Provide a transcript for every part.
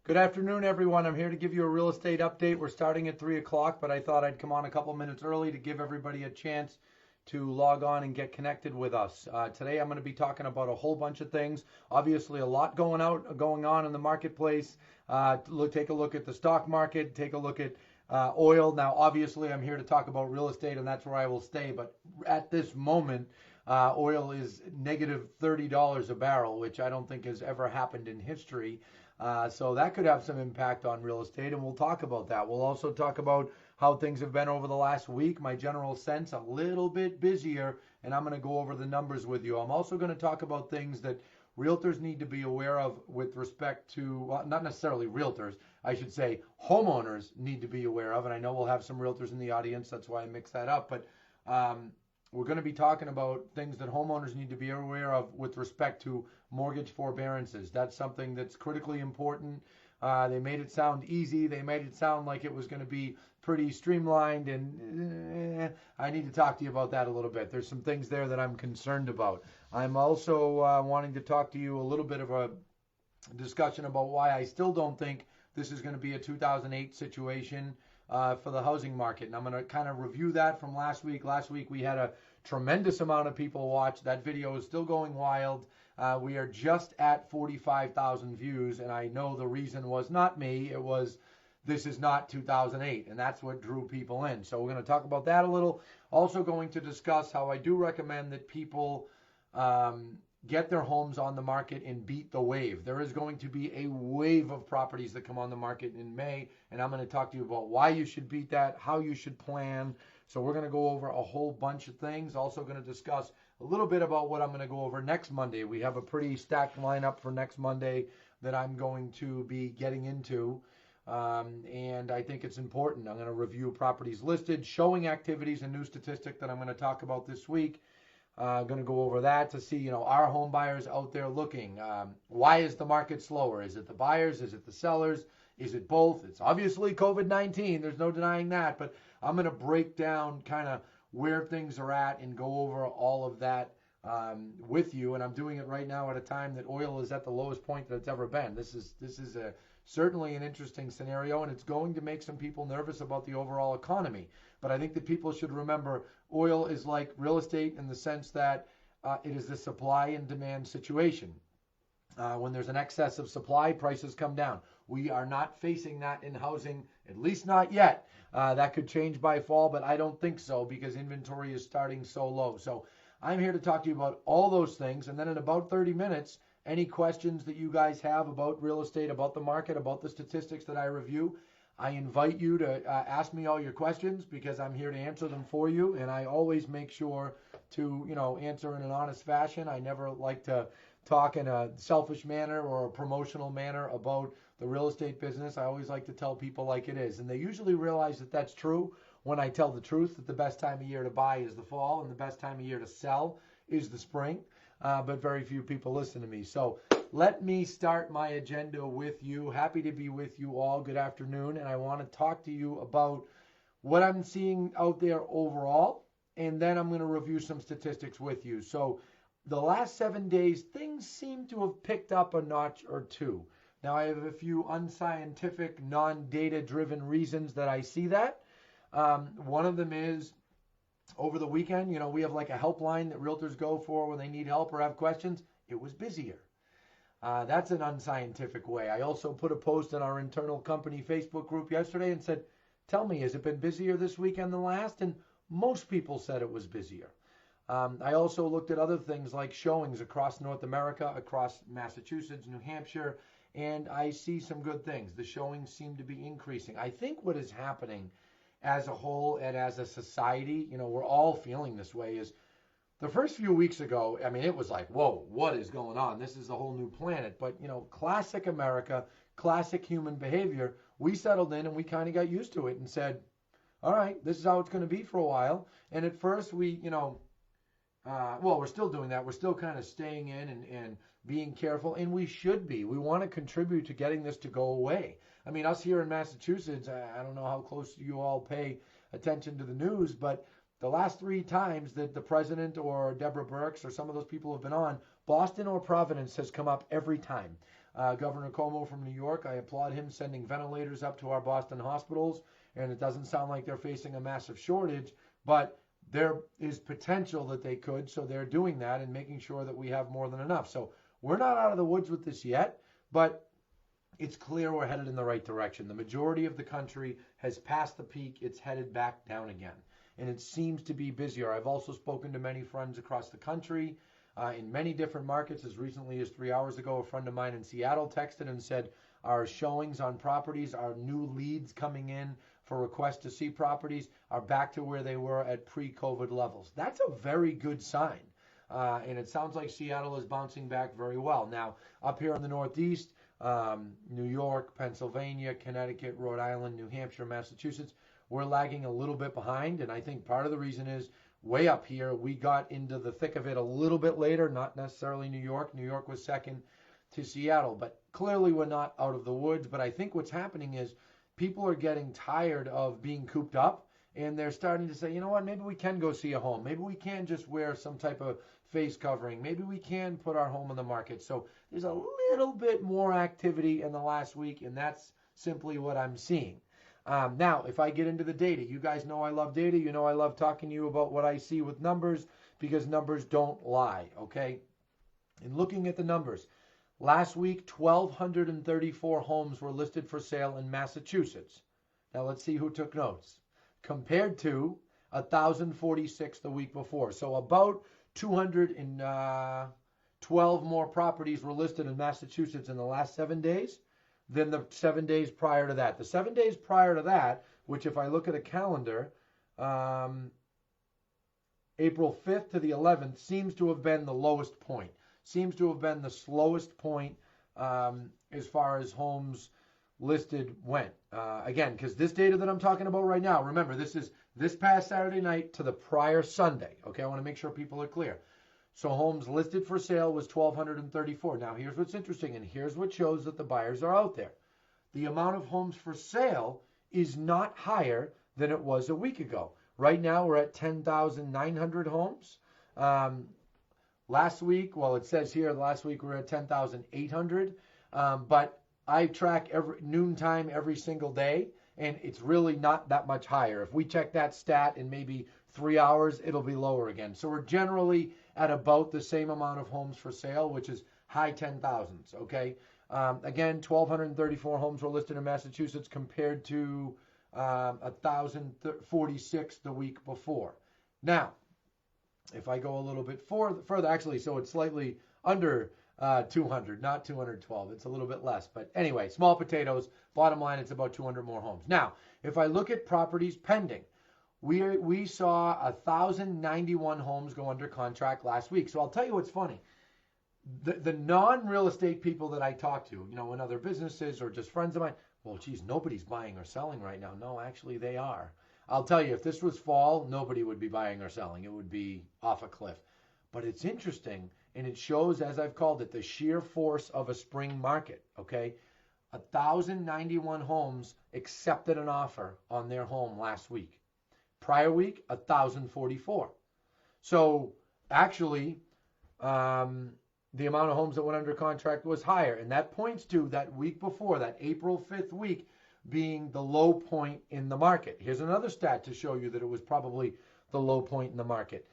Good afternoon, everyone. I'm here to give you a real estate update. We're starting at 3 o'clock, but I thought I'd come on a couple minutes early to give everybody a chance to log on and get connected with us. Today, I'm going to be talking about a whole bunch of things. Obviously, a lot going on in the marketplace. Take a look at the stock market. Take a look at oil. Now, obviously, I'm here to talk about real estate, and that's where I will stay. But at this moment, oil is negative $30 a barrel, which I don't think has ever happened in history. So that could have some impact on real estate, and we'll talk about that. We'll also talk about how things have been over the last week. My general sense, a little bit busier, and I'm going to go over the numbers with you. I'm also going to talk about things that realtors need to be aware of with respect to, well, not necessarily realtors, I should say homeowners need to be aware of, and I know we'll have some realtors in the audience, that's why I mixed that up, but we're going to be talking about things that homeowners need to be aware of with respect to mortgage forbearances. That's something that's critically important. They made it sound easy. They made it sound like it was going to be pretty streamlined, and I need to talk to you about that a little bit. There's some things there that I'm concerned about. I'm also wanting to talk to you a little bit of a discussion about why I still don't think this is going to be a 2008 situation for the housing market. And I'm going to kind of review that from last week. Last week we had a tremendous amount of people watch. That video is still going wild. We are just at 45,000 views, and I know the reason was not me. It was this is not 2008, and that's what drew people in. So we're going to talk about that a little. Also going to discuss how I do recommend that people get their homes on the market and beat the wave. There is going to be a wave of properties that come on the market in May, and I'm going to talk to you about why you should beat that, how you should plan. So we're going to go over a whole bunch of things. Also going to discuss a little bit about what I'm going to go over next Monday. We have a pretty stacked lineup for next Monday that I'm going to be getting into, and I think it's important. I'm going to review properties listed, showing activities, and new statistic that I'm going to talk about this week. Going to go over that to see, are home buyers out there looking? Why is the market slower? Is it the buyers? Is it the sellers? Is it both? It's obviously COVID-19. There's no denying that. But I'm going to break down kind of where things are at and go over all of that with you. And I'm doing it right now at a time that oil is at the lowest point that it's ever been. This is certainly an interesting scenario, and it's going to make some people nervous about the overall economy. But I think that people should remember oil is like real estate in the sense that it is a supply and demand situation. When there's an excess of supply, prices come down. We are not facing that in housing, at least not yet. That could change by fall, but I don't think so because inventory is starting so low. So I'm here to talk to you about all those things, and then in about 30 minutes, any questions that you guys have about real estate, about the market, about the statistics that I review, I invite you to ask me all your questions because I'm here to answer them for you, and I always make sure to, answer in an honest fashion. I never like to talk in a selfish manner or a promotional manner about the real estate business. I always like to tell people like it is, and they usually realize that that's true when I tell the truth, that the best time of year to buy is the fall and the best time of year to sell is the spring. But very few people listen to me. So let me start my agenda with you. Happy to be with you all. Good afternoon. And I want to talk to you about what I'm seeing out there overall. And then I'm going to review some statistics with you. So the last 7 days, things seem to have picked up a notch or two. Now, I have a few unscientific, non-data driven reasons that I see that. One of them is over the weekend, we have like a helpline that realtors go for when they need help or have questions. It was busier. That's an unscientific way. I also put a post in our internal company Facebook group yesterday and said, tell me, has it been busier this weekend than last? And most people said it was busier. I also looked at other things like showings across North America, across Massachusetts, New Hampshire, and I see some good things. The showings seem to be increasing. I think what is happening as a whole and as a society, we're all feeling this way, is the first few weeks ago, it was like, whoa, what is going on? This is a whole new planet. But, classic America, classic human behavior, we settled in and we kind of got used to it and said, all right, this is how it's going to be for a while. And at first we, we're still doing that. We're still kind of staying in and being careful, and we should be. We want to contribute to getting this to go away. Us here in Massachusetts, I don't know how close you all pay attention to the news, but the last 3 times that the president or Deborah Birx or some of those people have been on, Boston or Providence has come up every time. Governor Cuomo from New York, I applaud him sending ventilators up to our Boston hospitals, and it doesn't sound like they're facing a massive shortage, but there is potential that they could, so they're doing that and making sure that we have more than enough. So we're not out of the woods with this yet, but it's clear we're headed in the right direction. The majority of the country has passed the peak. It's headed back down again, and it seems to be busier. I've also spoken to many friends across the country in many different markets. As recently as 3 hours ago, a friend of mine in Seattle texted and said our showings on properties, our new leads coming in for requests to see properties are back to where they were at pre-COVID levels. That's a very good sign. And it sounds like Seattle is bouncing back very well. Now, up here in the Northeast, New York, Pennsylvania, Connecticut, Rhode Island, New Hampshire, Massachusetts, we're lagging a little bit behind. And I think part of the reason is way up here, we got into the thick of it a little bit later, not necessarily New York. New York was second to Seattle, but clearly we're not out of the woods. But I think what's happening is people are getting tired of being cooped up, and they're starting to say, you know what, maybe we can go see a home. Maybe we can just wear some type of face covering. Maybe we can put our home on the market. So there's a little bit more activity in the last week, and that's simply what I'm seeing. Now, if I get into the data, you guys know I love data. You know I love talking to you about what I see with numbers, because numbers don't lie, okay? And looking at the numbers, last week, 1,234 homes were listed for sale in Massachusetts. Now let's see who took notes. Compared to 1,046 the week before. So about 212 more properties were listed in Massachusetts in the last 7 days than the 7 days prior to that. The 7 days prior to that, which if I look at a calendar, April 5th to the 11th seems to have been the lowest point. Seems to have been the slowest point as far as homes listed went. Again, because this data that I'm talking about right now, remember, this is this past Saturday night to the prior Sunday. Okay, I want to make sure people are clear. So homes listed for sale was 1,234. Now, here's what's interesting, and here's what shows that the buyers are out there. The amount of homes for sale is not higher than it was a week ago. Right now, we're at 10,900 homes. Last week, well, it says here last week we were at 10,800, but I track every noontime every single day, and it's really not that much higher. If we check that stat in maybe 3 hours, it'll be lower again. So we're generally at about the same amount of homes for sale, which is high 10,000s, okay? Again, 1,234 homes were listed in Massachusetts compared to 1,046 the week before. Now, if I go a little bit further, actually, so it's slightly under 200, not 212. It's a little bit less. But anyway, small potatoes. Bottom line, it's about 200 more homes. Now, if I look at properties pending, we saw 1,091 homes go under contract last week. So I'll tell you what's funny. The non-real estate people that I talk to, you know, in other businesses or just friends of mine, well, geez, nobody's buying or selling right now. No, actually, they are. I'll tell you, if this was fall, nobody would be buying or selling. It would be off a cliff. But it's interesting, and it shows, as I've called it, the sheer force of a spring market, okay? 1,091 homes accepted an offer on their home last week. Prior week, 1,044. So actually, the amount of homes that went under contract was higher. And that points to that week before, that April 5th week, being the low point in the market. Here's another stat to show you that it was probably the low point in the market.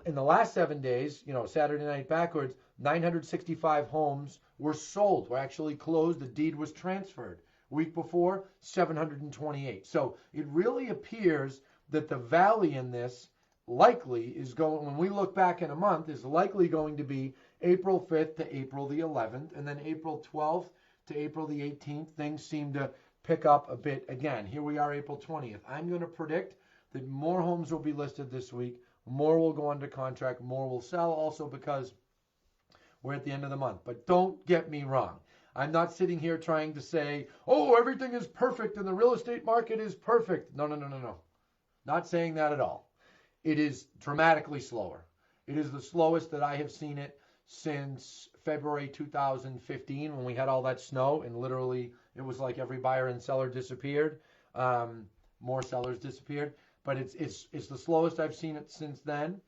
In the last 7 days, you know, Saturday night backwards, 965 homes were sold, were actually closed. The deed was transferred. Week before, 728. So it really appears that the valley in this likely is going, when we look back in a month, is likely going to be April 5th to April the 11th, and then April 12th to April the 18th. Things seem to pick up a bit again. Here we are, April 20th. I'm going to predict that more homes will be listed this week, more will go under contract, more will sell, also because we're at the end of the month. But don't get me wrong. I'm not sitting here trying to say, oh, everything is perfect and the real estate market is perfect. No. Not saying that at all. It is dramatically slower. It is the slowest that I have seen it since February 2015 when we had all that snow, and literally it was like every buyer and seller disappeared. More sellers disappeared. But it's the slowest I've seen it since then,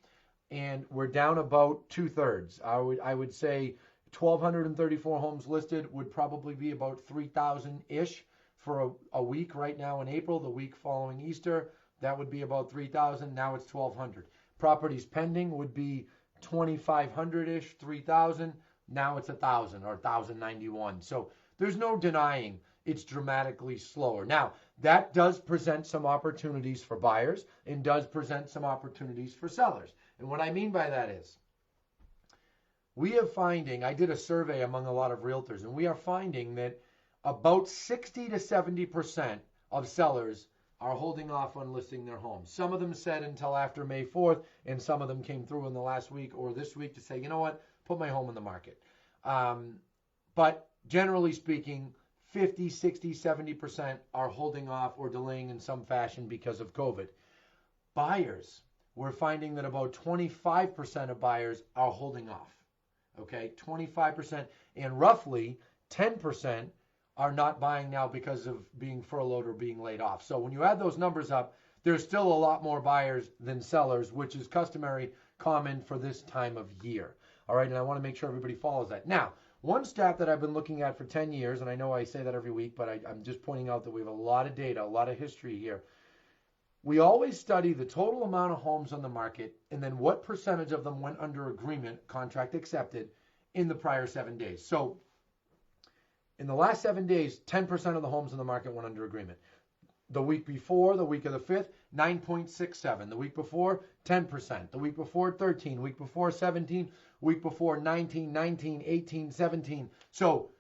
and we're down about 2/3. I would say 1,234 homes listed would probably be about 3,000-ish for a week right now in April. The week following Easter, that would be about 3,000. Now it's 1,200. Properties pending would be 2,500-ish, 3,000. Now it's 1,000 or 1,091. So there's no denying it's dramatically slower. Now, that does present some opportunities for buyers and does present some opportunities for sellers. And what I mean by that is, we are finding, I did a survey among a lot of realtors, and we are finding that about 60 to 70% of sellers are holding off on listing their homes. Some of them said until after May 4th, and some of them came through in the last week or this week to say, you know what, put my home on the market. But generally speaking, 50, 60, 70% are holding off or delaying in some fashion because of COVID. Buyers, we're finding that about 25% of buyers are holding off. Okay, 25%, and roughly 10% are not buying now because of being furloughed or being laid off. So when you add those numbers up, there's still a lot more buyers than sellers, which is common for this time of year. All right, and I want to make sure everybody follows that. Now, one stat that I've been looking at for 10 years, and I know I say that every week, but I'm just pointing out that we have a lot of data, a lot of history here. We always study the total amount of homes on the market and then what percentage of them went under agreement, contract accepted, in the prior 7 days. So in the last 7 days, 10% of the homes on the market went under agreement. The week before, the week of the 5th, 9.67. The week before, 10%. The week before, 13. Week before, 17. Week before, 19, 19, 18, 17. So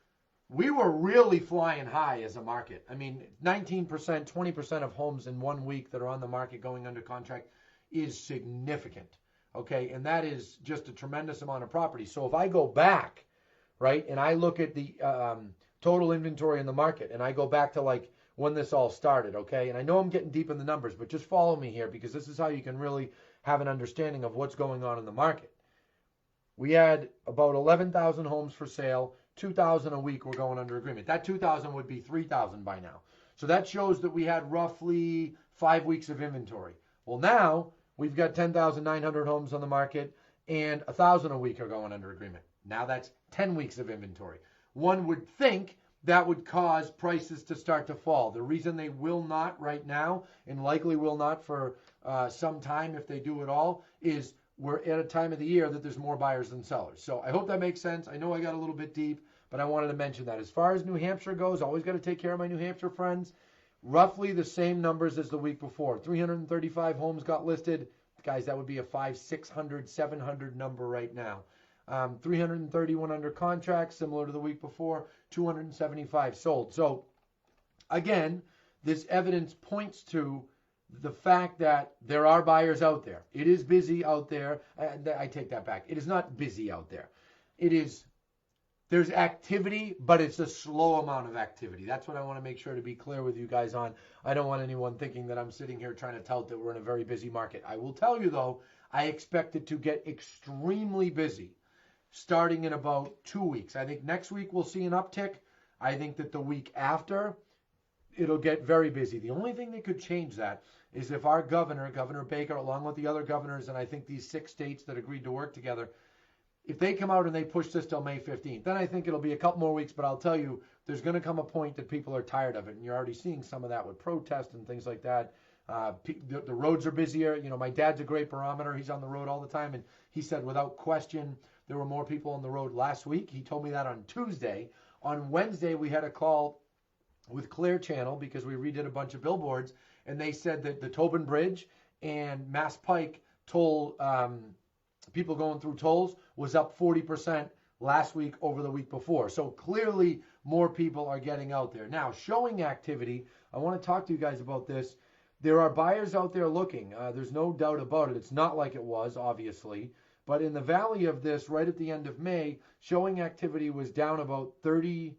we were really flying high as a market. I mean, 19%, 20% of homes in 1 week that are on the market going under contract is significant. Okay, and that is just a tremendous amount of property. So if I go back, right, and I look at the total inventory in the market, and I go back to like when this all started, okay, and I know I'm getting deep in the numbers, but just follow me here because this is how you can really have an understanding of what's going on in the market. We had about 11,000 homes for sale, 2,000 a week were going under agreement. That 2,000 would be 3,000 by now. So that shows that we had roughly 5 weeks of inventory. Well, now we've got 10,900 homes on the market and 1,000 a week are going under agreement. Now that's 10 weeks of inventory. One would think that would cause prices to start to fall. The reason they will not right now, and likely will not for some time if they do at all, is we're at a time of the year that there's more buyers than sellers. So I hope that makes sense. I know I got a little bit deep, but I wanted to mention that. As far as New Hampshire goes, always got to take care of my New Hampshire friends. Roughly the same numbers as the week before. 335 homes got listed. Guys, that would be a 500, 600, 700 number right now. 331 under contract, similar to the week before. 275 sold. So, again, this evidence points to the fact that there are buyers out there. It is busy out there. I take that back. It is not busy out there. There's activity, but it's a slow amount of activity. That's what I want to make sure to be clear with you guys on. I don't want anyone thinking that I'm sitting here trying to tout that we're in a very busy market. I will tell you, though, I expect it to get extremely busy starting in about 2 weeks. I think next week we'll see an uptick. I think that the week after, it'll get very busy. The only thing that could change that is if our governor, Governor Baker, along with the other governors, and I think these 6 states that agreed to work together, if they come out and they push this till May 15th, then I think it'll be a couple more weeks. But I'll tell you, there's going to come a point that people are tired of it. And you're already seeing some of that with protests and things like that. The roads are busier. You know, my dad's a great barometer. He's on the road all the time. And he said, without question, there were more people on the road last week. He told me that on Tuesday. On Wednesday, we had a call with Clear Channel because we redid a bunch of billboards. And they said that the Tobin Bridge and Mass Pike toll people going through tolls was up 40% last week over the week before. So clearly more people are getting out there. Now, showing activity, I want to talk to you guys about this. There are buyers out there looking. There's no doubt about it. It's not like it was, obviously. But in the valley of this, right at the end of May, showing activity was down about 30%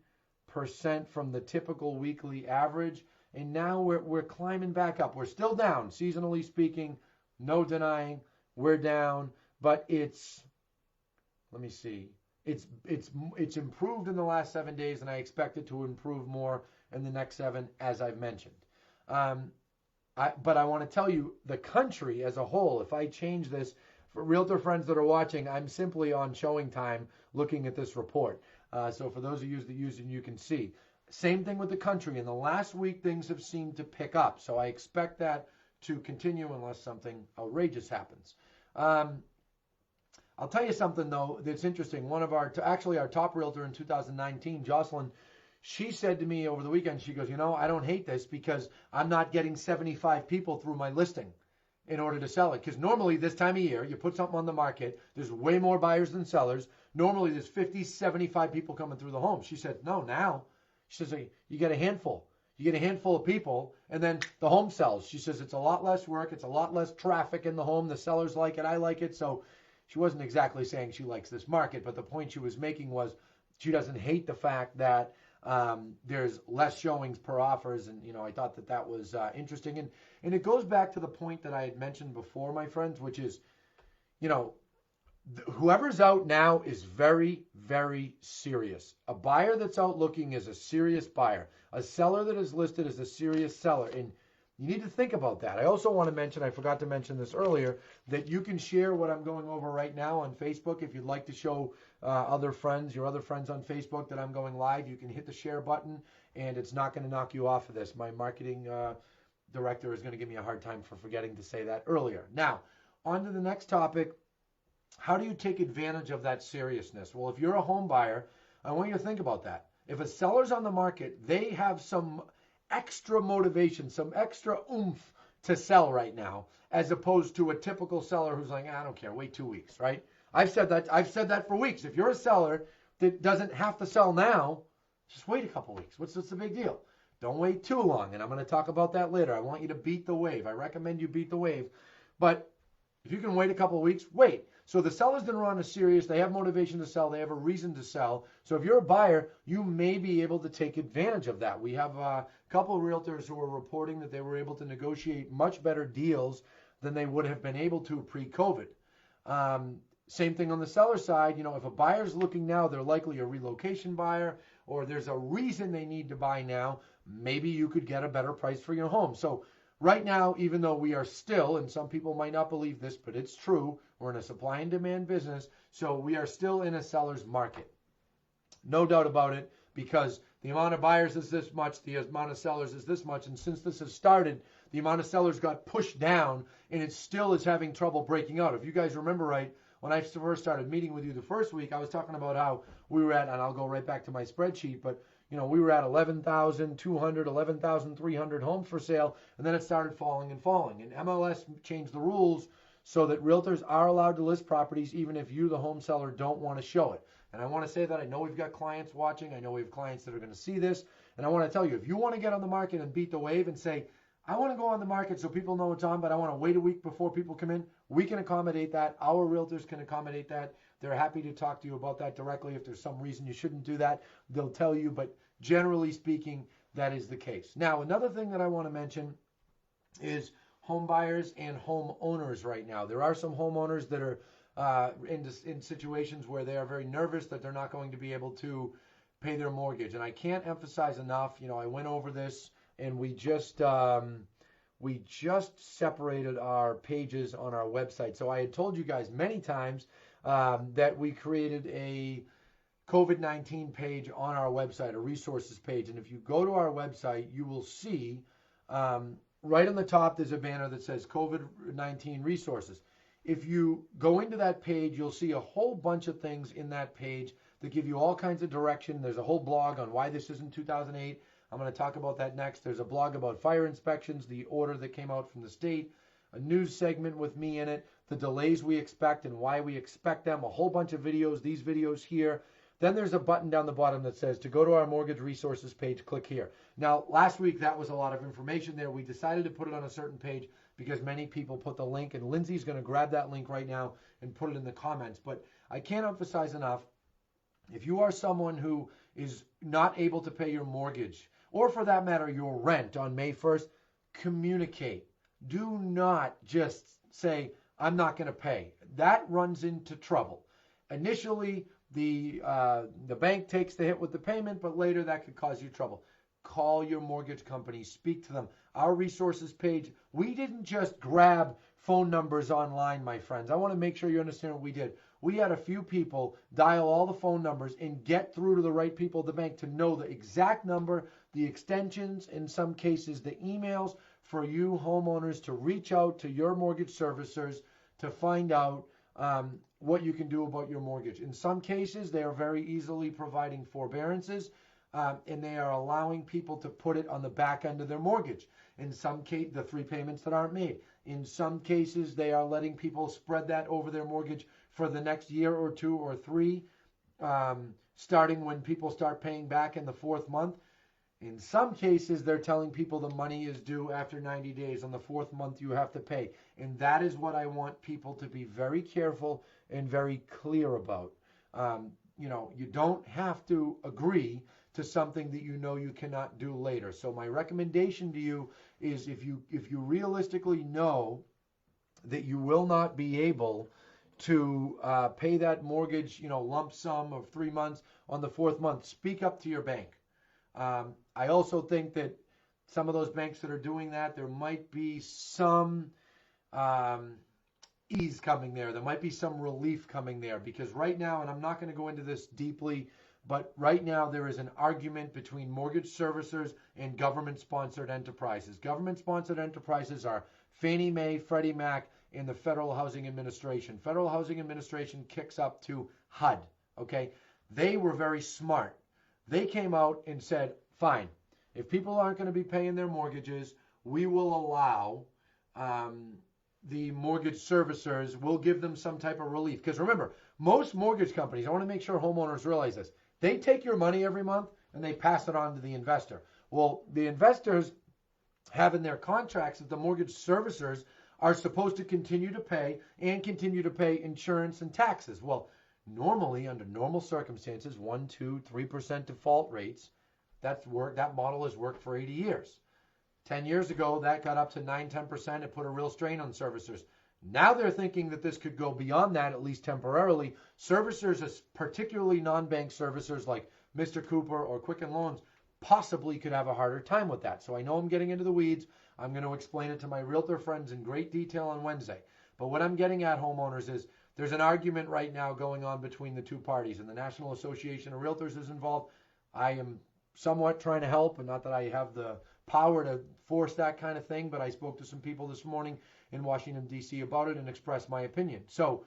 from the typical weekly average. And now we're climbing back up. We're still down, seasonally speaking. No denying, we're down. But it's improved in the last 7 days, and I expect it to improve more in the next 7, as I've mentioned. But I want to tell you, the country as a whole, if I change this, for realtor friends that are watching, I'm simply on showing time looking at this report. So for those of you that use it, you can see. Same thing with the country. In the last week, things have seemed to pick up. So I expect that to continue unless something outrageous happens. I'll tell you something, though, that's interesting. One of our top realtor in 2019, Jocelyn, she said to me over the weekend, she goes, I don't hate this because I'm not getting 75 people through my listing in order to sell it. Because normally this time of year, you put something on the market, there's way more buyers than sellers. Normally there's 50, 75 people coming through the home. She said, no, now. She says, you get a handful. You get a handful of people, and then the home sells. She says it's a lot less work. It's a lot less traffic in the home. The sellers like it. I like it. So she wasn't exactly saying she likes this market, but the point she was making was she doesn't hate the fact that there's less showings per offers. And, I thought that was interesting. And it goes back to the point that I had mentioned before, my friends, which is, whoever's out now is very, very serious. A buyer that's out looking is a serious buyer. A seller that is listed is a serious seller. And you need to think about that. I also want to mention, I forgot to mention this earlier, that you can share what I'm going over right now on Facebook. If you'd like to show your other friends on Facebook that I'm going live, you can hit the share button, and it's not going to knock you off of this. My marketing director is going to give me a hard time for forgetting to say that earlier. Now, on to the next topic. How do you take advantage of that seriousness? Well, if you're a home buyer, I want you to think about that. If a seller's on the market, they have some extra motivation, some extra oomph to sell right now, as opposed to a typical seller who's like, I don't care, wait 2 weeks, right? I've said that for weeks. If you're a seller that doesn't have to sell now, just wait a couple weeks. What's the big deal? Don't wait too long, and I'm going to talk about that later. I want you to beat the wave. I recommend you beat the wave. But if you can wait a couple of weeks, wait. So the sellers that are on is serious. They have motivation to sell. They have a reason to sell. So if you're a buyer, you may be able to take advantage of that. We have a couple of realtors who are reporting that they were able to negotiate much better deals than they would have been able to pre-COVID. Same thing on the seller side. If a buyer's looking now, they're likely a relocation buyer, or there's a reason they need to buy now. Maybe you could get a better price for your home. So right now, even though we are still, and some people might not believe this, but it's true, we're in a supply and demand business, so we are still in a seller's market. No doubt about it, because the amount of buyers is this much, the amount of sellers is this much, and since this has started, the amount of sellers got pushed down, and it still is having trouble breaking out. If you guys remember right, when I first started meeting with you the first week, I was talking about how we were at, and I'll go right back to my spreadsheet, but we were at 11,200, 11,300 homes for sale, and then it started falling and falling. And MLS changed the rules so that realtors are allowed to list properties even if you, the home seller, don't want to show it. And I want to say that I know we've got clients watching. I know we have clients that are going to see this. And I want to tell you, if you want to get on the market and beat the wave and say, I want to go on the market so people know it's on, but I want to wait a week before people come in, we can accommodate that. Our realtors can accommodate that. They're happy to talk to you about that directly. If there's some reason you shouldn't do that, they'll tell you. But generally speaking, that is the case. Now, another thing that I want to mention is home buyers and homeowners right now. There are some homeowners that are in situations where they are very nervous that they're not going to be able to pay their mortgage. And I can't emphasize enough, I went over this, and we just separated our pages on our website. So I had told you guys many times that we created a COVID-19 page on our website, a resources page. And if you go to our website, you will see right on the top, there's a banner that says COVID-19 resources. If you go into that page, you'll see a whole bunch of things in that page that give you all kinds of direction. There's a whole blog on why this isn't 2008. I'm going to talk about that next. There's a blog about fire inspections, the order that came out from the state, a news segment with me in it, the delays we expect and why we expect them, a whole bunch of videos, these videos here. Then there's a button down the bottom that says to go to our mortgage resources page, click here. Now, last week, that was a lot of information there. We decided to put it on a certain page because many people put the link, and Lindsay's going to grab that link right now and put it in the comments. But I can't emphasize enough, if you are someone who is not able to pay your mortgage, or for that matter, your rent on May 1st, communicate. Do not just say, I'm not going to pay. That runs into trouble. Initially, the bank takes the hit with the payment, but later that could cause you trouble. Call your mortgage company. Speak to them. Our resources page, we didn't just grab phone numbers online, my friends. I want to make sure you understand what we did. We had a few people dial all the phone numbers and get through to the right people at the bank to know the exact number, the extensions, in some cases the emails, for you homeowners to reach out to your mortgage servicers to find out what you can do about your mortgage. In some cases, they are very easily providing forbearances, and they are allowing people to put it on the back end of their mortgage. In some cases, the 3 payments that aren't made. In some cases, they are letting people spread that over their mortgage for the next year or 2 or 3, starting when people start paying back in the 4th month. In some cases, they're telling people the money is due after 90 days. On the 4th month, you have to pay. And that is what I want people to be very careful and very clear about. You don't have to agree to something that you know you cannot do later. So my recommendation to you is, if you realistically know that you will not be able to pay that mortgage, lump sum of 3 months on the 4th month, speak up to your bank. I also think that some of those banks that are doing that, there might be some ease coming there. There might be some relief coming there, because right now, and I'm not going to go into this deeply, but right now there is an argument between mortgage servicers and government-sponsored enterprises. Government-sponsored enterprises are Fannie Mae, Freddie Mac, and the Federal Housing Administration. Federal Housing Administration kicks up to HUD, okay? They were very smart. They came out and said, fine, if people aren't going to be paying their mortgages, we will allow the mortgage servicers, we'll give them some type of relief. Because remember, most mortgage companies, I want to make sure homeowners realize this, they take your money every month and they pass it on to the investor. Well, the investors have in their contracts that the mortgage servicers are supposed to continue to pay insurance and taxes. Well, normally, under normal circumstances, 1%, 2%, 3% default rates, that model has worked for 80 years. 10 years ago, that got up to 9-10%. It put a real strain on servicers. Now they're thinking that this could go beyond that, at least temporarily. Servicers, particularly non-bank servicers like Mr. Cooper or Quicken Loans, possibly could have a harder time with that. So I know I'm getting into the weeds. I'm going to explain it to my realtor friends in great detail on Wednesday. But what I'm getting at, homeowners, is there's an argument right now going on between the two parties, and the National Association of Realtors is involved. I am somewhat trying to help, and not that I have the power to force that kind of thing, but I spoke to some people this morning in Washington, D.C. about it and expressed my opinion. So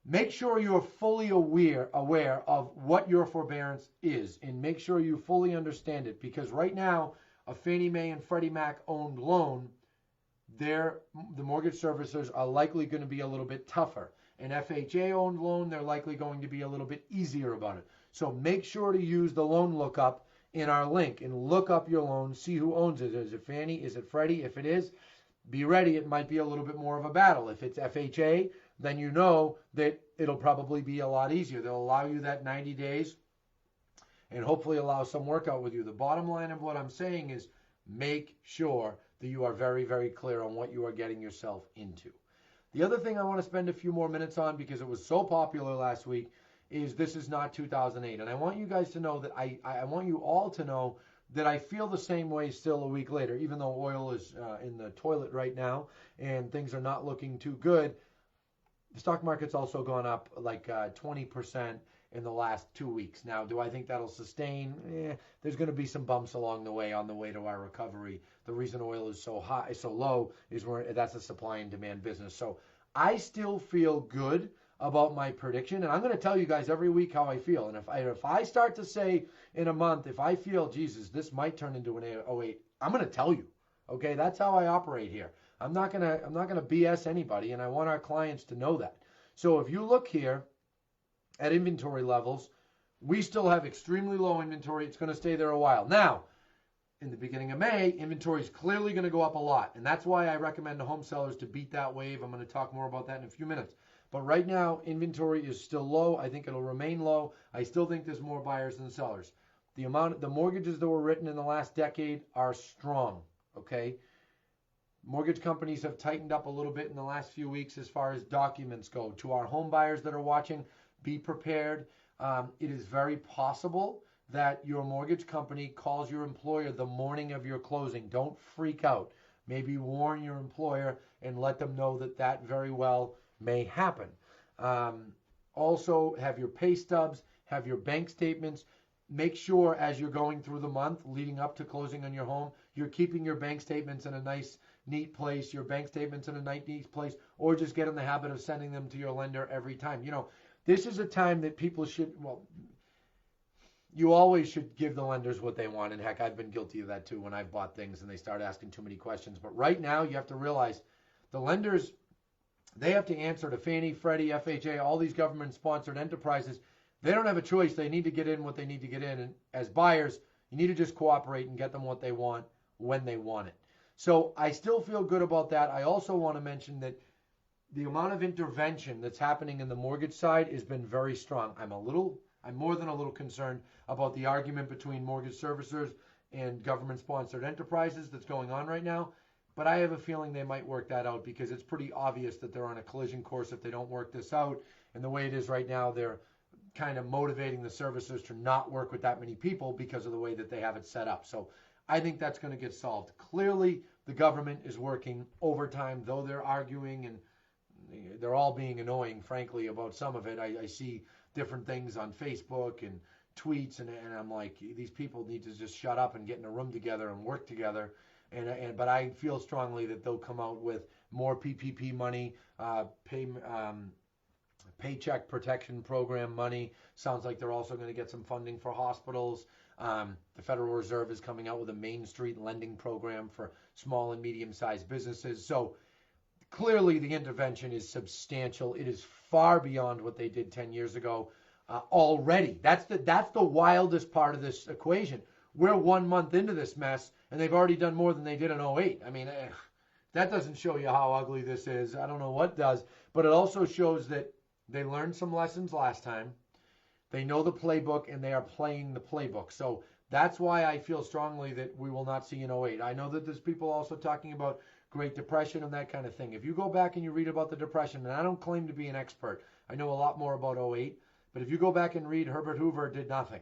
make sure you're fully aware of what your forbearance is, and make sure you fully understand it, because right now, a Fannie Mae and Freddie Mac owned loan, the mortgage servicers are likely going to be a little bit tougher. An FHA owned loan, they're likely going to be a little bit easier about it. So make sure to use the loan lookup in our link and look up your loan, see who owns it. Is it Fannie? Is it Freddie? If it is, be ready. It might be a little bit more of a battle. If it's FHA, then you know that it'll probably be a lot easier. They'll allow you that 90 days and hopefully allow some workout with you. The bottom line of what I'm saying is, make sure that you are very, very clear on what you are getting yourself into. The other thing I want to spend a few more minutes on, because it was so popular last week, is this is not 2008. And I want you guys to know that I want you all to know that I feel the same way still a week later, even though oil is in the toilet right now and things are not looking too good. The stock market's also gone up like 20% in the last 2 weeks. Now, do I think that'll sustain? There's going to be some bumps along the way on the way to our recovery. The reason oil is so high, so low, is that's a supply and demand business. So I still feel good about my prediction, and I'm going to tell you guys every week how I feel. And if I start to say in a month, if I feel, Jesus, this might turn into an 08, I'm going to tell you. Okay, that's how I operate here. I'm not going to BS anybody, and I want our clients to know that. So if you look here at inventory levels, we still have extremely low inventory. It's going to stay there a while. Now, in the beginning of May, inventory is clearly going to go up a lot, and that's why I recommend to home sellers to beat that wave. I'm going to talk more about that in a few minutes. But right now, inventory is still low. I think it'll remain low. I still think there's more buyers than sellers. The mortgages that were written in the last decade are strong, okay? Mortgage companies have tightened up a little bit in the last few weeks as far as documents go. To our home buyers that are watching, be prepared. It is very possible that your mortgage company calls your employer the morning of your closing. Don't freak out. Maybe warn your employer and let them know that very well may happen. Also have your pay stubs, have your bank statements. Make sure as you're going through the month leading up to closing on your home, you're keeping your bank statements in a nice, neat place, your bank statements in a nice, neat place, or just get in the habit of sending them to your lender every time. This is a time that people should, well, you always should give the lenders what they want. And heck, I've been guilty of that too when I've bought things and they start asking too many questions. But right now, you have to realize the lenders, they have to answer to Fannie, Freddie, FHA, all these government-sponsored enterprises. They don't have a choice. They need to get in what they need to get in. And as buyers, you need to just cooperate and get them what they want when they want it. So I still feel good about that. I also want to mention that the amount of intervention that's happening in the mortgage side has been very strong. I'm more than a little concerned about the argument between mortgage servicers and government-sponsored enterprises that's going on right now. But I have a feeling they might work that out because it's pretty obvious that they're on a collision course if they don't work this out. And the way it is right now, they're kind of motivating the servicers to not work with that many people because of the way that they have it set up. So I think that's going to get solved. Clearly, the government is working overtime, though they're arguing and they're all being annoying, frankly, about some of it. I see different things on Facebook and tweets, and I'm like, these people need to just shut up and get in a room together and work together. But I feel strongly that they'll come out with more PPP money, Paycheck Protection Program money. Sounds like they're also going to get some funding for hospitals. The Federal Reserve is coming out with a Main Street lending program for small and medium-sized businesses. So clearly the intervention is substantial. It is far beyond what they did 10 years ago already. That's the wildest part of this equation. We're 1 month into this mess, and they've already done more than they did in 2008. I mean, that doesn't show you how ugly this is. I don't know what does, but it also shows that they learned some lessons last time. They know the playbook, and they are playing the playbook. So that's why I feel strongly that we will not see in 2008. I know that there's people also talking about Great Depression and that kind of thing. If you go back and you read about the Depression, and I don't claim to be an expert, I know a lot more about 2008, but if you go back and read, Herbert Hoover did nothing.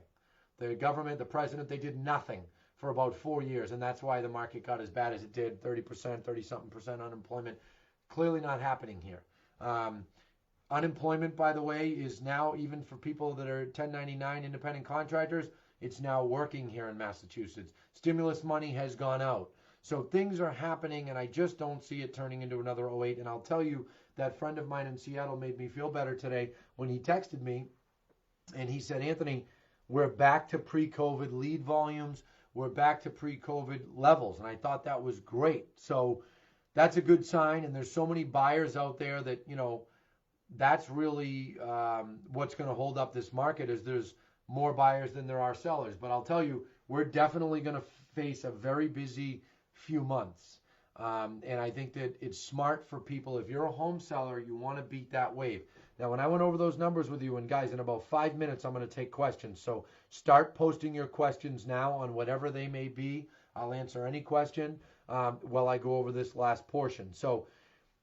The government, the president, they did nothing for about 4 years, and that's why the market got as bad as it did, 30%, 30-something% unemployment. Clearly not happening here. Unemployment, by the way, is now, even for people that are 1099 independent contractors, it's now working here in Massachusetts. Stimulus money has gone out. So things are happening, and I just don't see it turning into another 2008. And I'll tell you, that friend of mine in Seattle made me feel better today when he texted me, and he said, Anthony, we're back to pre-COVID lead volumes. We're back to pre-COVID levels. And I thought that was great. So that's a good sign. And there's so many buyers out there that, that's really what's going to hold up this market is there's more buyers than there are sellers. But I'll tell you, we're definitely going to face a very busy few months. And I think that it's smart for people. If you're a home seller, you want to beat that wave. Now, when I went over those numbers with you, and guys, in about 5 minutes, I'm going to take questions. So start posting your questions now on whatever they may be. I'll answer any question while I go over this last portion. So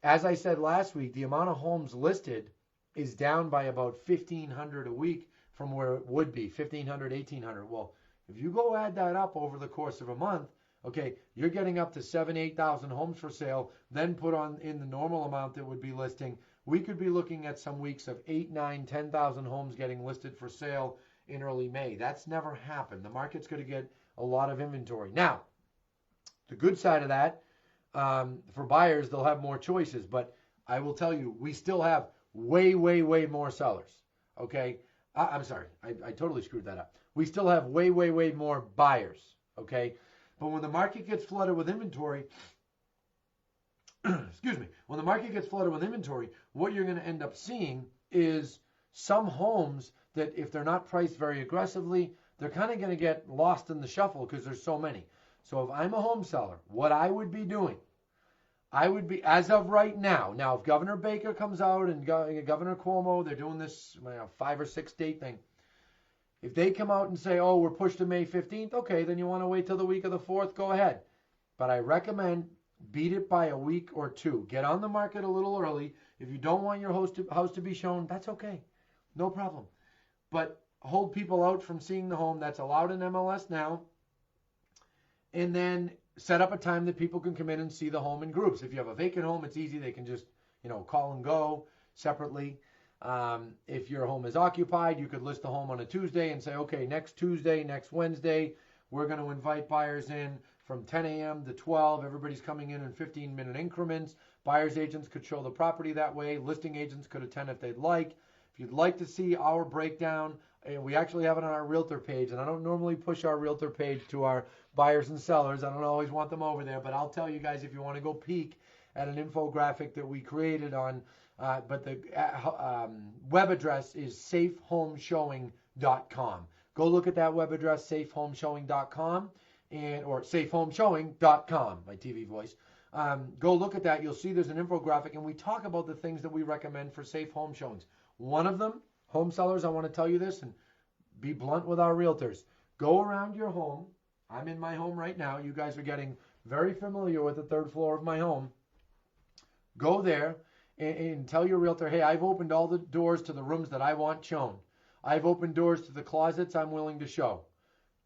as I said last week, the amount of homes listed is down by about 1,500 a week from where it would be, 1,500, 1,800. Well, if you go add that up over the course of a month, okay, you're getting up to 7,000, 8,000 homes for sale, then put on in the normal amount that would be listing. We could be looking at some weeks of 8, 9, 10,000 homes getting listed for sale in early May. That's never happened. The market's going to get a lot of inventory. Now, the good side of that, for buyers, they'll have more choices. But I will tell you, we still have way, way, way more sellers. Okay? I'm sorry. I totally screwed that up. We still have way, way, way more buyers. Okay? But when the market gets flooded with inventory, excuse me, when the market gets flooded with inventory, what you're going to end up seeing is some homes that if they're not priced very aggressively, they're kind of going to get lost in the shuffle because there's so many. So if I'm a home seller, what I would be doing, I would be, as of right now, if Governor Baker comes out and Governor Cuomo, they're doing this 5 or 6 date thing. If they come out and say, oh, we're pushed to May 15th, okay, then you want to wait till the week of the 4th, go ahead. But I recommend beat it by a week or two. Get on the market a little early. If you don't want your house to be shown, that's okay. No problem. But hold people out from seeing the home. That's allowed in MLS now. And then set up a time that people can come in and see the home in groups. If you have a vacant home, it's easy. They can just, call and go separately. If your home is occupied, you could list the home on a Tuesday and say, okay, next Tuesday, next Wednesday, we're going to invite buyers in from 10 a.m. to 12. Everybody's coming in 15-minute increments. Buyers agents could show the property that way. Listing agents could attend if they'd like. If you'd like to see our breakdown, we actually have it on our realtor page, and I don't normally push our realtor page to our buyers and sellers. I don't always want them over there, but I'll tell you guys if you want to go peek at an infographic that we created on, but the web address is safehomeshowing.com. Go look at that web address, safehomeshowing.com, or safehomeshowing.com, my TV voice. Go look at that. You'll see there's an infographic, and we talk about the things that we recommend for safe home showings. One of them, home sellers, I want to tell you this and be blunt with our realtors. Go around your home. I'm in my home right now. You guys are getting very familiar with the third floor of my home. Go there and tell your realtor, hey, I've opened all the doors to the rooms that I want shown. I've opened doors to the closets I'm willing to show.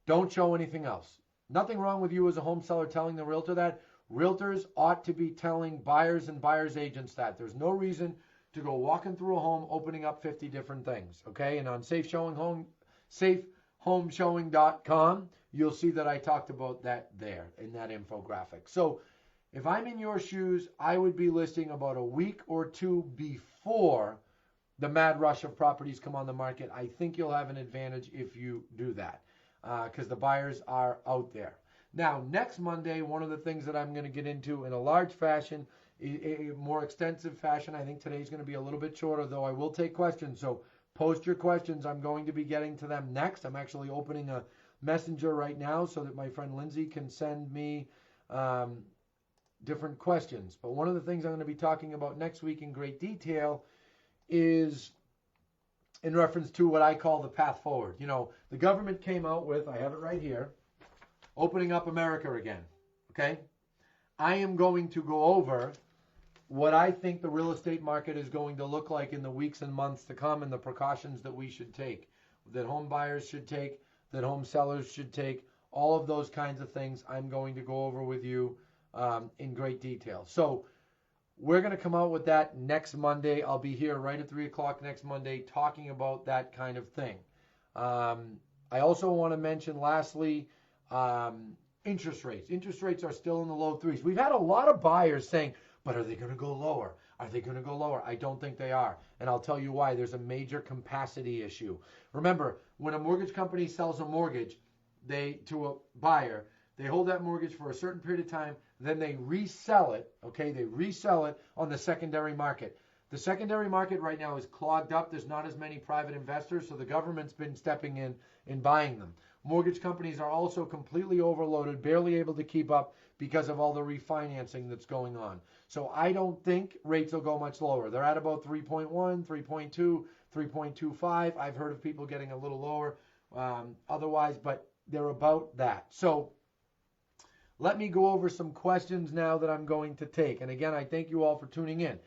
Don't show anything else. Nothing wrong with you as a home seller telling the realtor that. Realtors ought to be telling buyers and buyers agents that. There's no reason to go walking through a home opening up 50 different things, okay? And on safehomeshowing.com, you'll see that I talked about that there in that infographic. So if I'm in your shoes, I would be listing about a week or two before the mad rush of properties come on the market. I think you'll have an advantage if you do that because the buyers are out there. Now, next Monday, one of the things that I'm going to get into in a large fashion, a more extensive fashion, I think today's going to be a little bit shorter, though I will take questions. So post your questions. I'm going to be getting to them next. I'm actually opening a messenger right now so that my friend Lindsay can send me different questions. But one of the things I'm going to be talking about next week in great detail is in reference to what I call the path forward. You know, the government came out with, I have it right here, opening up America again, okay? I am going to go over what I think the real estate market is going to look like in the weeks and months to come and the precautions that we should take, that home buyers should take, that home sellers should take, all of those kinds of things I'm going to go over with you in great detail. So we're going to come out with that next Monday. I'll be here right at 3 o'clock next Monday talking about that kind of thing. I also want to mention, lastly, interest rates. Interest rates are still in the low threes. We've had a lot of buyers saying, but are they going to go lower? Are they going to go lower? I don't think they are. And I'll tell you why. There's a major capacity issue. Remember, when a mortgage company sells a mortgage to a buyer, they hold that mortgage for a certain period of time, then they resell it, okay? They resell it on the secondary market. The secondary market right now is clogged up. There's not as many private investors, so the government's been stepping in and buying them. Mortgage companies are also completely overloaded, barely able to keep up because of all the refinancing that's going on. So I don't think rates will go much lower. They're at about 3.1, 3.2, 3.25. I've heard of people getting a little lower otherwise, but they're about that. So let me go over some questions now that I'm going to take. And again, I thank you all for tuning in.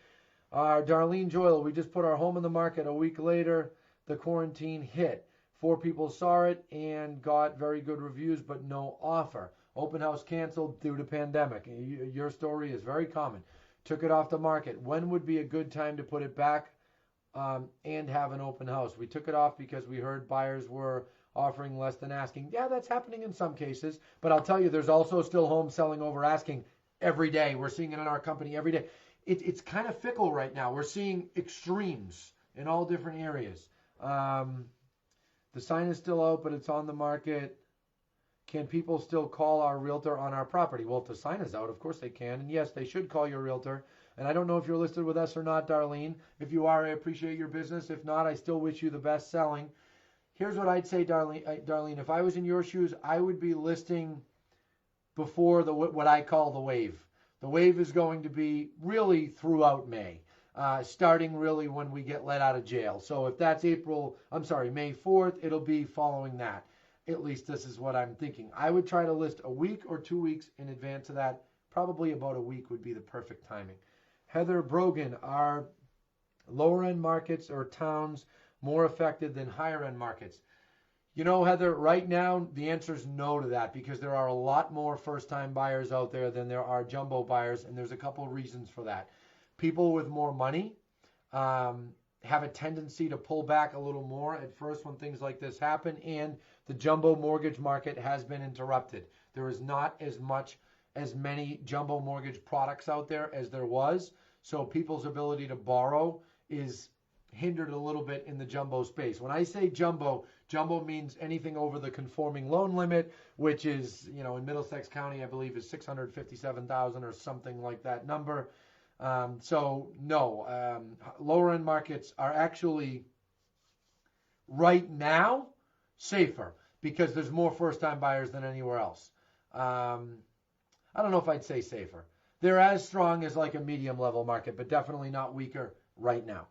Darlene Joyle, we just put our home in the market a week later. The quarantine hit. 4 people saw it and got very good reviews, but no offer. Open house canceled due to pandemic. Your story is very common. Took it off the market. When would be a good time to put it back and have an open house? We took it off because we heard buyers were offering less than asking. Yeah, that's happening in some cases, but I'll tell you, there's also still homes selling over asking every day. We're seeing it in our company every day. It's kind of fickle right now. We're seeing extremes in all different areas. The sign is still out, but it's on the market. Can people still call our realtor on our property? Well, if the sign is out, of course they can. And yes, they should call your realtor. And I don't know if you're listed with us or not, Darlene. If you are, I appreciate your business. If not, I still wish you the best selling. Here's what I'd say, Darlene. If I was in your shoes, I would be listing before what I call the wave. The wave is going to be really throughout May, starting really when we get let out of jail. So if that's May 4th, it'll be following that. At least this is what I'm thinking. I would try to list a week or 2 weeks in advance of that. Probably about a week would be the perfect timing. Heather Brogan, are lower end markets or towns more affected than higher end markets? You know, Heather, right now the answer is no to that because there are a lot more first time buyers out there than there are jumbo buyers, and there's a couple of reasons for that. People with more money have a tendency to pull back a little more at first when things like this happen, and the jumbo mortgage market has been interrupted. There is not as many jumbo mortgage products out there as there was, so people's ability to borrow is hindered a little bit in the jumbo space. When I say jumbo, jumbo means anything over the conforming loan limit, which is, in Middlesex County, I believe is 657,000 or something like that number. Lower end markets are actually right now safer because there's more first time buyers than anywhere else. I don't know if I'd say safer. They're as strong as like a medium level market, but definitely not weaker right now.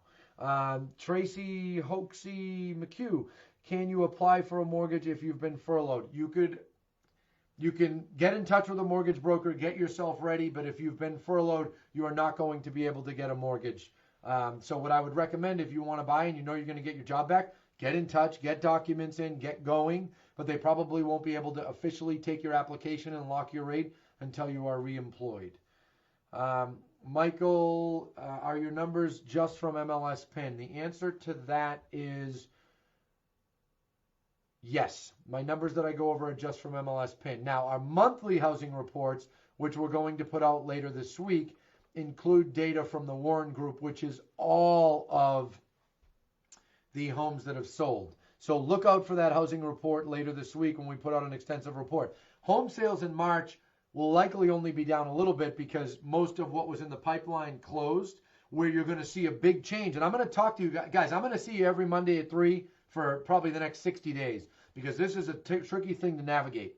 Tracy Hoaxy McHugh, can you apply for a mortgage if you've been furloughed? You can get in touch with a mortgage broker, get yourself ready, but if you've been furloughed, you are not going to be able to get a mortgage. So what I would recommend, if you want to buy and you know you're going to get your job back, get in touch, get documents in, get going, but they probably won't be able to officially take your application and lock your rate until you are reemployed. Michael, are your numbers just from MLS PIN? The answer to that is yes. My numbers that I go over are just from MLS PIN. Now, our monthly housing reports, which we're going to put out later this week, include data from the Warren Group, which is all of the homes that have sold. So look out for that housing report later this week when we put out an extensive report. Home sales in March will likely only be down a little bit because most of what was in the pipeline closed, where you're going to see a big change. And I'm going to talk to you guys. I'm going to see you every Monday at 3 for probably the next 60 days because this is a tricky thing to navigate.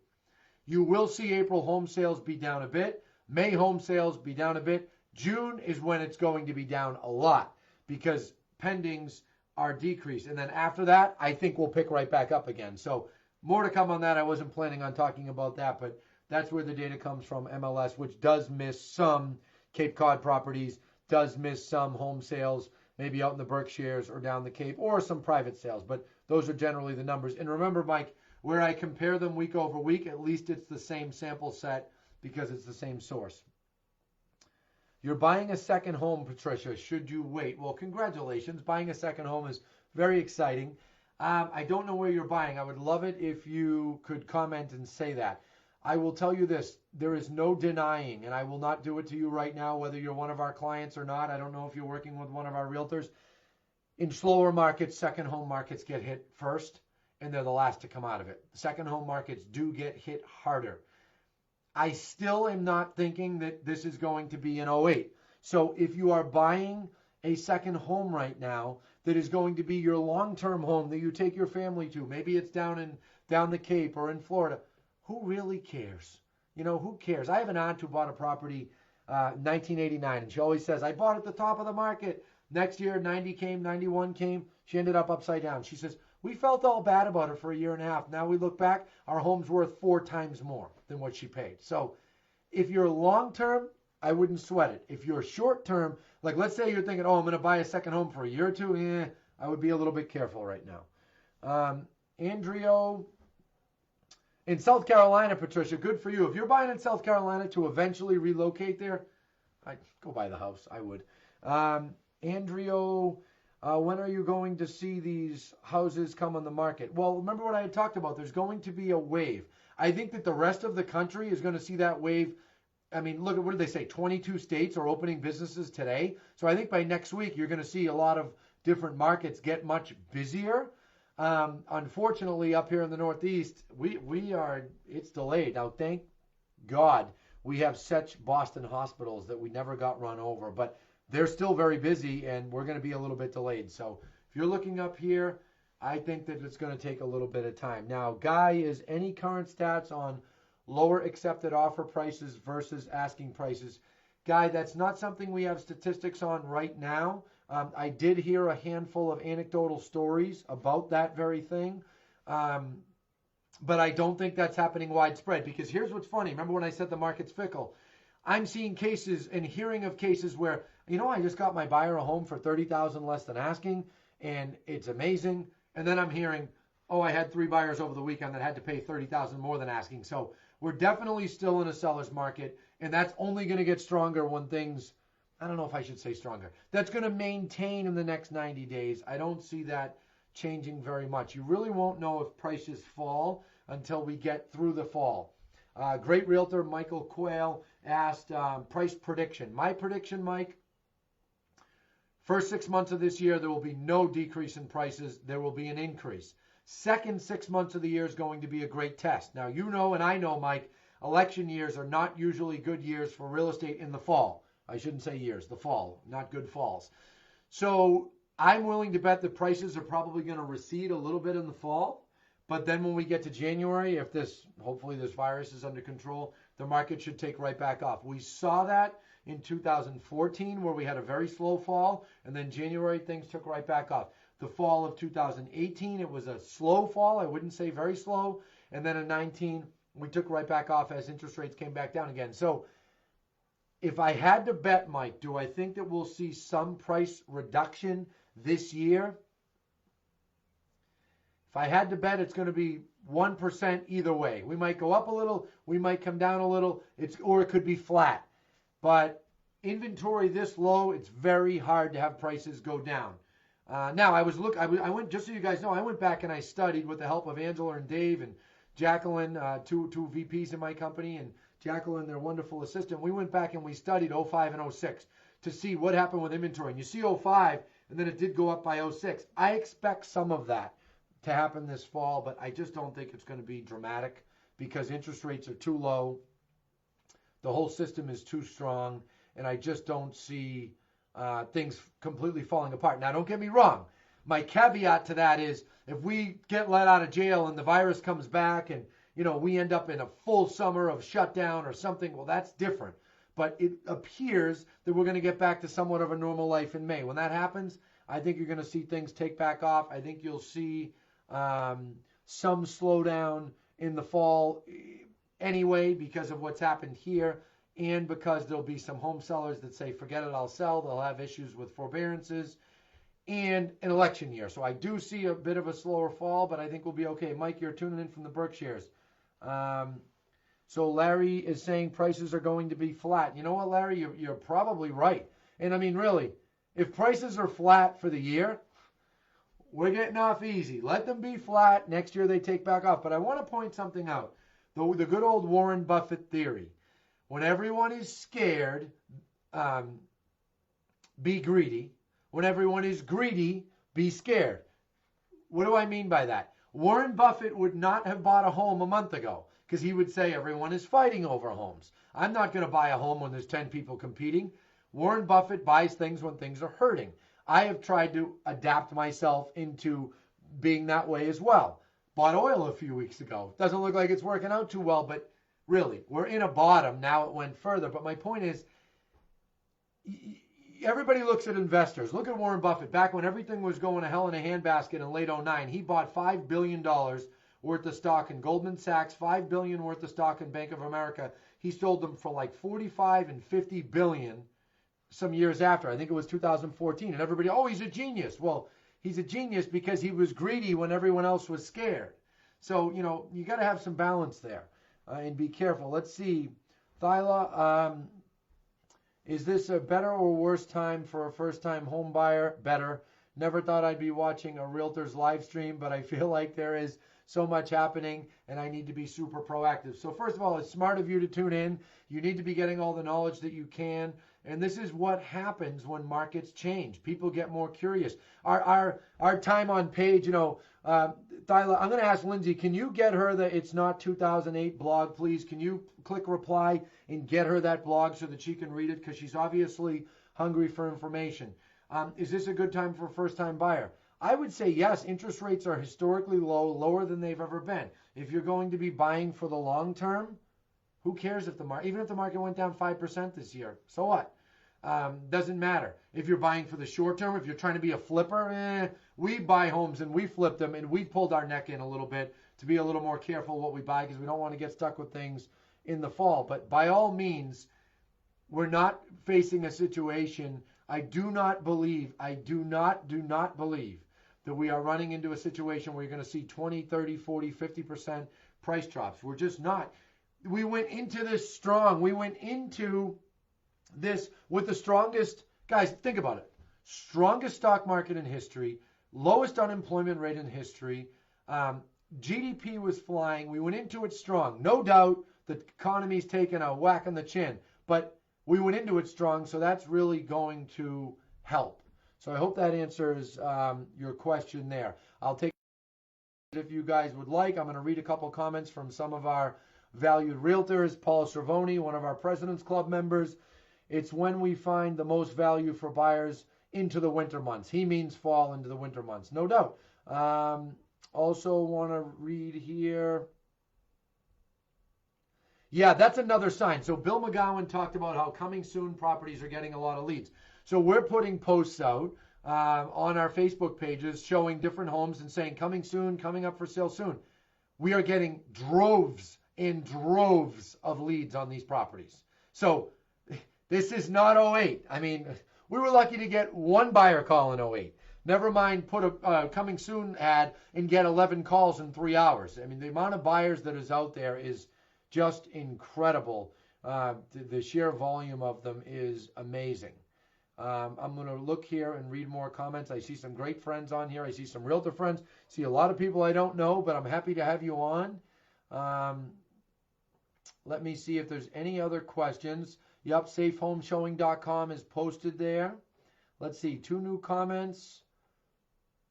You will see April home sales be down a bit. May home sales be down a bit. June is when it's going to be down a lot because pendings are decreased. And then after that, I think we'll pick right back up again. So more to come on that. I wasn't planning on talking about that, but that's where the data comes from, MLS, which does miss some Cape Cod properties, does miss some home sales, maybe out in the Berkshires or down the Cape, or some private sales. But those are generally the numbers. And remember, Mike, where I compare them week over week, at least it's the same sample set because it's the same source. You're buying a second home, Patricia. Should you wait? Well, congratulations. Buying a second home is very exciting. I don't know where you're buying. I would love it if you could comment and say that. I will tell you this, there is no denying, and I will not do it to you right now, whether you're one of our clients or not. I don't know if you're working with one of our realtors. In slower markets, second home markets get hit first, and they're the last to come out of it. Second home markets do get hit harder. I still am not thinking that this is going to be an 08. So if you are buying a second home right now that is going to be your long-term home that you take your family to, maybe it's down the Cape or in Florida, who really cares? Who cares? I have an aunt who bought a property 1989, and she always says, I bought at the top of the market. Next year, 90 came, 91 came. She ended up upside down. She says, we felt all bad about it for a year and a half. Now we look back, our home's worth 4 times more than what she paid. So if you're long-term, I wouldn't sweat it. If you're short-term, like let's say you're thinking, I'm going to buy a second home for a year or two, I would be a little bit careful right now. Andrea, in South Carolina, Patricia, good for you. If you're buying in South Carolina to eventually relocate there, I'd go buy the house. I would. Andrea, when are you going to see these houses come on the market? Well, remember what I had talked about. There's going to be a wave. I think that the rest of the country is going to see that wave. I mean, look at what did they say? 22 states are opening businesses today. So I think by next week, you're going to see a lot of different markets get much busier. Unfortunately, up here in the Northeast, it's delayed. Now, thank God we have such Boston hospitals that we never got run over, but they're still very busy and we're going to be a little bit delayed. So if you're looking up here, I think that it's going to take a little bit of time. Now, Guy, is any current stats on lower accepted offer prices versus asking prices? Guy, that's not something we have statistics on right now. I did hear a handful of anecdotal stories about that very thing, but I don't think that's happening widespread because here's what's funny. Remember when I said the market's fickle? I'm seeing cases and hearing of cases where, I just got my buyer a home for $30,000 less than asking, and it's amazing. And then I'm hearing, I had 3 buyers over the weekend that had to pay $30,000 more than asking. So we're definitely still in a seller's market, and that's only going to get stronger when things I don't know if I should say stronger. That's going to maintain in the next 90 days. I don't see that changing very much. You really won't know if prices fall until we get through the fall. Great realtor Michael Quayle asked price prediction. My prediction, Mike, first 6 months of this year, there will be no decrease in prices. There will be an increase. Second 6 months of the year is going to be a great test. Now, you know and I know, Mike, election years are not usually good years for real estate in the fall. I shouldn't say years, the fall, not good falls. So I'm willing to bet that prices are probably going to recede a little bit in the fall. But then when we get to January, if hopefully this virus is under control, the market should take right back off. We saw that in 2014 where we had a very slow fall, and then January things took right back off. The fall of 2018, it was a slow fall. I wouldn't say very slow. And then in 19, we took right back off as interest rates came back down again. So if I had to bet, Mike, do I think that we'll see some price reduction this year? If I had to bet, it's going to be 1% either way. We might go up a little, we might come down a little, or it could be flat. But inventory this low, it's very hard to have prices go down. Now, I went, just so you guys know, I went back and I studied with the help of Angela and Dave and Jacqueline, two VPs in my company, and Jacqueline, their wonderful assistant. We went back and we studied 05 and 06 to see what happened with inventory. And you see 05, and then it did go up by 06. I expect some of that to happen this fall, but I just don't think it's going to be dramatic because interest rates are too low. The whole system is too strong, and I just don't see things completely falling apart. Now, don't get me wrong. My caveat to that is if we get let out of jail and the virus comes back and we end up in a full summer of shutdown or something, well, that's different. But it appears that we're going to get back to somewhat of a normal life in May. When that happens, I think you're going to see things take back off. I think you'll see some slowdown in the fall anyway because of what's happened here and because there'll be some home sellers that say, forget it, I'll sell. They'll have issues with forbearances and an election year. So I do see a bit of a slower fall, but I think we'll be okay. Mike, you're tuning in from the Berkshires. So Larry is saying prices are going to be flat. You know what, Larry? You're probably right. And I mean, really, if prices are flat for the year, we're getting off easy. Let them be flat. Next year they take back off. But I want to point something out. The good old Warren Buffett theory. When everyone is scared, be greedy. When everyone is greedy, be scared. What do I mean by that? Warren Buffett would not have bought a home a month ago because he would say everyone is fighting over homes. I'm not going to buy a home when there's 10 people competing. Warren Buffett buys things when things are hurting. I have tried to adapt myself into being that way as well. Bought oil a few weeks ago. Doesn't look like it's working out too well, but really, we're in a bottom. Now it went further. But my point is, everybody looks at investors. Look at Warren Buffett. Back when everything was going to hell in a handbasket in late 2009, he bought $5 billion worth of stock in Goldman Sachs, $5 billion worth of stock in Bank of America. He sold them for like 45 and 50 billion some years after. I think it was 2014. And everybody, oh, he's a genius. Well, he's a genius because he was greedy when everyone else was scared. So, you got to have some balance there and be careful. Let's see. Thyla, is this a better or worse time for a first-time home buyer? Better. Never thought I'd be watching a realtor's live stream, but I feel like there is so much happening and I need to be super proactive. So first of all, it's smart of you to tune in. You need to be getting all the knowledge that you can. And this is what happens when markets change. People get more curious. Our time on page, Thyla, I'm going to ask Lindsay, can you get her the It's Not 2008 blog, please? Can you click reply and get her that blog so that she can read it? Because she's obviously hungry for information. Is this a good time for a first-time buyer? I would say yes. Interest rates are historically low, lower than they've ever been. If you're going to be buying for the long term, who cares if even if the market went down 5% this year? So what? Doesn't matter. If you're buying for the short term, if you're trying to be a flipper, we buy homes and we flip them and we pulled our neck in a little bit to be a little more careful what we buy because we don't want to get stuck with things in the fall. But by all means, we're not facing a situation. I do not believe that we are running into a situation where you're going to see 20, 30, 40, 50% price drops. We're just not. We went into this strong. We went into this with the strongest, guys, think about it, strongest stock market in history, lowest unemployment rate in history. GDP was flying. We went into it strong. No doubt the economy's taken a whack on the chin, but we went into it strong, so that's really going to help. So I hope that answers your question there. I'll take it if you guys would like. I'm going to read a couple comments from some of our valued realtors. Paul Cervoni, one of our President's Club members. It's when we find the most value for buyers into the winter months. He means fall into the winter months, no doubt. Also want to read here. Yeah, that's another sign. So Bill McGowan talked about how coming soon properties are getting a lot of leads. So we're putting posts out on our Facebook pages showing different homes and saying coming soon, coming up for sale soon. We are getting droves and droves of leads on these properties. So this is not 08. I mean, we were lucky to get one buyer call in 08. Never mind put a coming soon ad and get 11 calls in 3 hours. I mean, the amount of buyers that is out there is just incredible. The sheer volume of them is amazing. I'm going to look here and read more comments. I see some great friends on here. I see some realtor friends. See a lot of people I don't know, but I'm happy to have you on. Let me see if there's any other questions. Yup, safehomeshowing.com is posted there. Let's see, 2 new comments.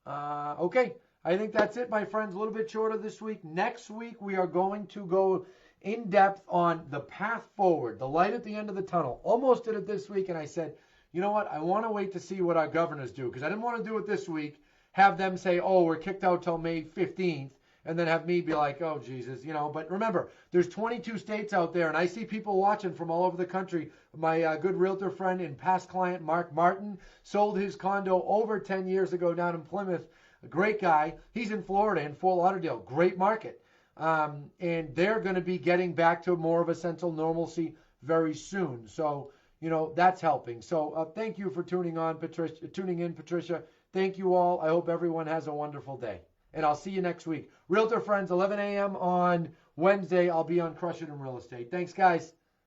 Okay, I think that's it, my friends. A little bit shorter this week. Next week, we are going to go in depth on the path forward, the light at the end of the tunnel. Almost did it this week, and I said, you know what? I want to wait to see what our governors do, because I didn't want to do it this week, have them say, oh, we're kicked out till May 15th, and then have me be like, oh, Jesus, you know. But remember, there's 22 states out there, and I see people watching from all over the country. My good realtor friend and past client, Mark Martin, sold his condo over 10 years ago down in Plymouth. A great guy. He's in Florida, in Fort Lauderdale. Great market. And they're going to be getting back to more of a sense of normalcy very soon. So, you know, that's helping. So thank you for tuning in, Patricia. Thank you all. I hope everyone has a wonderful day. And I'll see you next week. Realtor Friends, 11 a.m. on Wednesday. I'll be on Crush It in Real Estate. Thanks, guys.